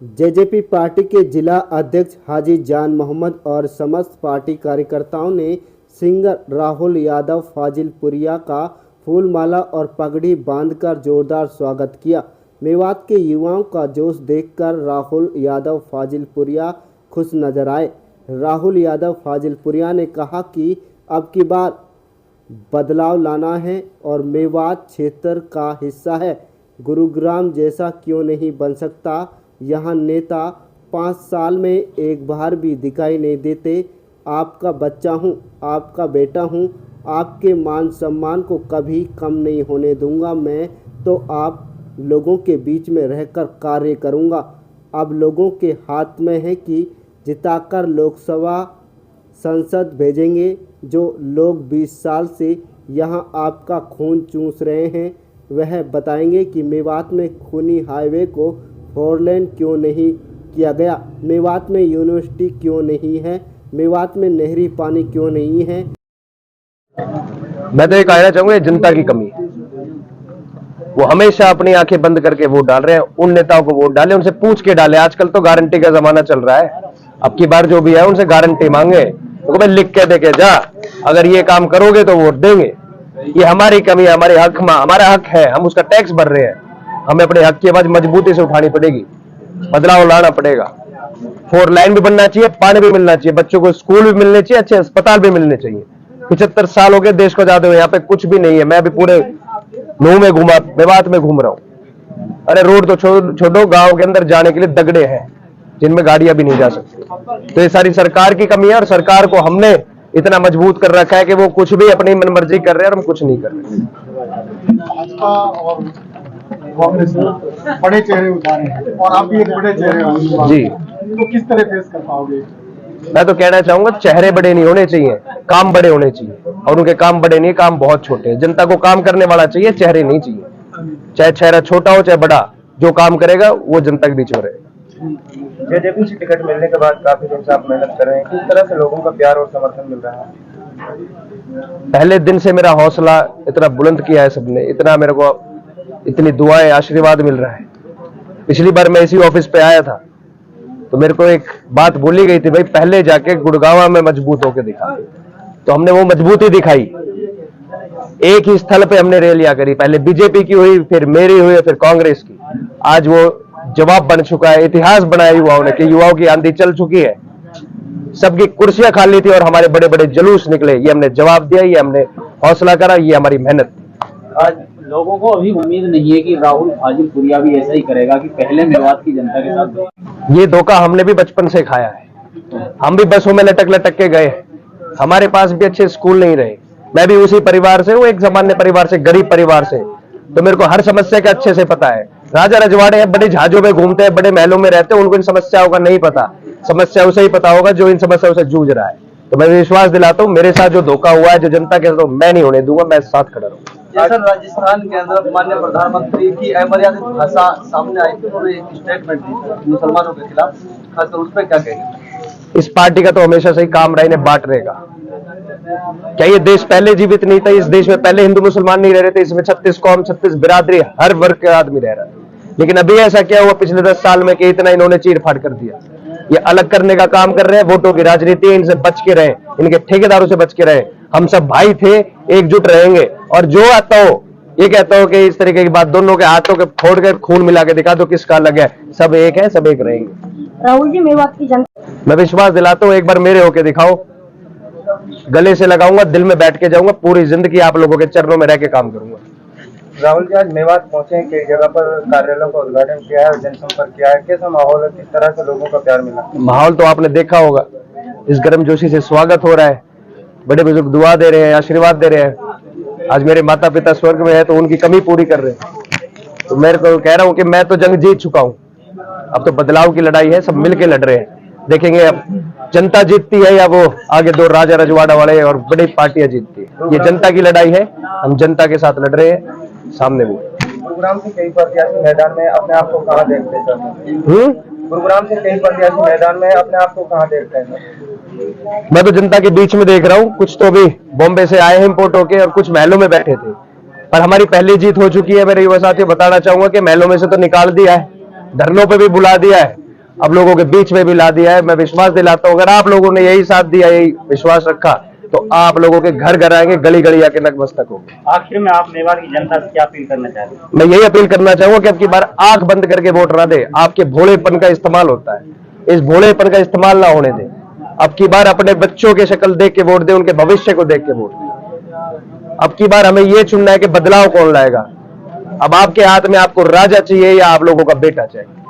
JJP party के जिला अध्यक्ष हाजी जान मोहम्मद और समस्त पार्टी कार्यकर्ताओं ने सिंगर राहुल यादव फाजिलपुरिया का फूलमाला और पगड़ी बांधकर जोरदार स्वागत किया। मेवात के युवाओं का जोश देखकर राहुल यादव फाजिलपुरिया खुश नजर आए। राहुल यादव फाजिलपुरिया ने कहा कि अब की बार बदलाव लाना है और मेवात क्षेत्र का हिस्सा है। गुरुग्राम जैसा क्यों नहीं बन सकता। यहाँ नेता 5 साल में एक बार भी दिखाई नहीं देते। आपका बच्चा हूँ, आपका बेटा हूँ, आपके मान सम्मान को कभी कम नहीं होने दूंगा। मैं तो आप लोगों के बीच में रहकर कार्य करूंगा। अब लोगों के हाथ में है कि जिताकर लोकसभा संसद भेजेंगे। जो लोग 20 साल से यहाँ आपका खून चूस रहे हैं वह बताएंगे कि मेवात में खूनी हाईवे को 4 लेन क्यों नहीं किया गया, मेवात में यूनिवर्सिटी क्यों नहीं है, मेवात में नहरी पानी क्यों नहीं है। मैं तो ये कहना चाहूंगा, जनता की कमी है। वो हमेशा अपनी आंखें बंद करके वोट डाल रहे हैं। उन नेताओं को वोट डाले, उनसे पूछ के डाले। आजकल तो गारंटी का जमाना चल रहा है। अब की बार जो भी है उनसे गारंटी मांगे, तो भाई लिख के देके जा, अगर ये काम करोगे तो वोट देंगे। ये हमारी कमी है, हमारे हक में, हमारा हक है, हम उसका टैक्स भर रहे हैं। हमें अपने हक की आवाज मजबूती से उठानी पड़ेगी, बदलाव लाना पड़ेगा। 4 लाइन भी बनना चाहिए, पानी भी मिलना चाहिए, बच्चों को स्कूल भी मिलने चाहिए, अच्छे अस्पताल भी मिलने चाहिए। 75 साल हो गए देश को आजाद हुए, यहाँ पे कुछ भी नहीं है। मैं अभी पूरे नूह में घूमा, मेवात में घूम रहा हूँ। अरे रोड तो छोड़ो, गांव के अंदर जाने के लिए दगड़े हैं जिनमें गाड़ियां भी नहीं जा सकती। तो ये सारी सरकार की कमी है और सरकार को हमने इतना मजबूत कर रखा है कि वो कुछ भी अपनी मनमर्जी कर रहे हैं और हम कुछ नहीं कर रहे। भाजपा और कांग्रेस बड़े चेहरे उतारे हैं और आप भी एक बड़े चेहरे हो जी, तो किस तरह फेस कर पाओगे? मैं तो कहना चाहूंगा, चेहरे बड़े नहीं होने चाहिए, काम बड़े होने चाहिए। और उनके काम बड़े नहीं, काम बहुत छोटे हैं। जनता को काम करने वाला चाहिए, चेहरे नहीं चाहिए। चाहे चेहरा छोटा हो चाहे बड़ा, जो काम करेगा वो जनता के बीच में रहेगा। जेजेपी से टिकट मिलने के बाद काफी दिन से आप मेहनत कर रहे हैं, किस तरह से लोगों का प्यार और समर्थन मिल रहा है? पहले दिन से मेरा हौसला इतना बुलंद किया है सबने, इतना मेरे को इतनी दुआएं आशीर्वाद मिल रहा है। पिछली बार मैं इसी ऑफिस पे आया था तो मेरे को एक बात बोली गई थी, भाई पहले जाके गुड़गांव में मजबूत होकर दिखा। तो हमने वो मजबूती दिखाई। एक ही स्थल पे हमने रैलियां करी, पहले बीजेपी की हुई, फिर मेरी हुई, फिर कांग्रेस की। आज वो जवाब बन चुका है, इतिहास बनाया युवाओं ने कि युवाओं की आंधी चल चुकी है। सबकी कुर्सियां खाली थी और हमारे बड़े बड़े जुलूस निकले। ये हमने जवाब दिया, ये हमने हौसला करा, ये हमारी मेहनत थी। आज लोगों को अभी उम्मीद नहीं है कि राहुल फाजिलपुरिया भी ऐसा ही करेगा कि पहले मेवात की जनता के साथ। ये धोखा हमने भी बचपन से खाया है। हम भी बसों में लटक लटक के गए। हमारे पास भी अच्छे स्कूल नहीं रहे। मैं भी उसी परिवार से हूँ, एक सामान्य परिवार से, गरीब परिवार से। तो मेरे को हर समस्या का अच्छे से पता है। राजा रजवाड़े हैं, बड़े जहाजों में घूमते हैं, बड़े महलों में रहते हैं, उनको इन समस्याओं का नहीं पता। समस्या उसे ही पता होगा जो इन समस्याओं से जूझ रहा है। तो मैं विश्वास दिलाता हूँ, मेरे साथ जो धोखा हुआ है, जो जनता के साथ, मैं नहीं होने दूंगा। मैं साथ खड़ा रहूंगा। जैसा राजस्थान के अंदर माननीय प्रधानमंत्री की अमर्यादित भाषा सामने आई थी, उन्होंने एक स्टेटमेंट दी मुसलमानों के खिलाफ, खासकर उस पर क्या कहेंगे? इस पार्टी का तो हमेशा से ही काम रहा, इन्हें बांट रहेगा। क्या ये देश पहले जीवित नहीं था? इस देश में पहले हिंदू मुसलमान नहीं रह रहे थे। इसमें 36 कौम, 36 बिरादरी, हर वर्ग के आदमी रह रहा है। लेकिन अभी ऐसा क्या हुआ पिछले 10 साल में कि इतना इन्होंने चीर फाड़ कर दिया? ये अलग करने का काम कर रहे हैं। वोटों की राजनीति, इनसे बच के रहे, इनके ठेकेदारों से बच के रहे। हम सब भाई थे, एकजुट रहेंगे। और जो आता हो ये कहता हो कि इस तरीके की बात, दोनों के हाथों के फोड़ के खून मिला के दिखा दो किसका अलग है। सब एक है, सब एक रहेंगे। राहुल जी, मेवात की जनता, मैं विश्वास दिलाता हूँ, एक बार मेरे होके दिखाओ, गले से लगाऊंगा, दिल में बैठ के जाऊंगा, पूरी जिंदगी आप लोगों के चरणों में रह के काम करूंगा। राहुल जी आज मेवात पहुंचे हैं, कई जगह पर कार्यालयों का उद्घाटन किया है, जनसंपर्क किया है, कैसा माहौल है, किस तरह से लोगों का प्यार मिला? माहौल तो आपने देखा होगा, इस गर्मजोशी से स्वागत हो रहा है। बड़े बुजुर्ग दुआ दे रहे हैं, आशीर्वाद दे रहे हैं। आज मेरे माता पिता स्वर्ग में है तो उनकी कमी पूरी कर रहे हैं। तो मेरे को कह रहा हूं कि मैं तो जंग जीत चुका हूं, अब तो बदलाव की लड़ाई है। सब मिलके लड़ रहे हैं। देखेंगे अब जनता जीतती है या वो आगे 2 राजा रजवाड़ा वाले और बड़ी पार्टियां जीतती है। ये जनता की लड़ाई है, हम जनता के साथ लड़ रहे हैं। सामने वो गुरुग्राम से कई प्रत्याशी मैदान में अपने आप को कहां देखते हैं? गुरुग्राम से कई प्रत्याशी मैदान में अपने आप को कहां देखते हैं? मैं तो जनता के बीच में देख रहा हूँ। कुछ तो अभी बॉम्बे से आए हैं इंपोर्ट होके और कुछ महलों में बैठे थे, पर हमारी पहली जीत हो चुकी है। मेरे युवा साथियों बताना चाहूंगा कि महलों में से तो निकाल दिया है, धरनों पे भी बुला दिया है। अब लोगों के बीच में भी ला दिया है। मैं विश्वास दिलाता हूं, अगर आप लोगों ने यही साथ दिया, यही विश्वास रखा, तो आप लोगों के घर घर आएंगे, गली गली आके नतमस्तक होंगे। आखिर में आप मेवाड़ की जनता से क्या अपील करना चाहते हैं? मैं यही अपील करना चाहूंगा कि अब की बार आंख बंद करके वोट ना दे। आपके भोलेपन का इस्तेमाल होता है, इस भोलेपन का इस्तेमाल ना होने दे। अब की बार अपने बच्चों के शक्ल देख के वोट दे, उनके भविष्य को देख के वोट दे। अब की बार हमें यह चुनना है कि बदलाव कौन लाएगा। अब आपके हाथ में आपको राजा चाहिए या आप लोगों का बेटा चाहिए।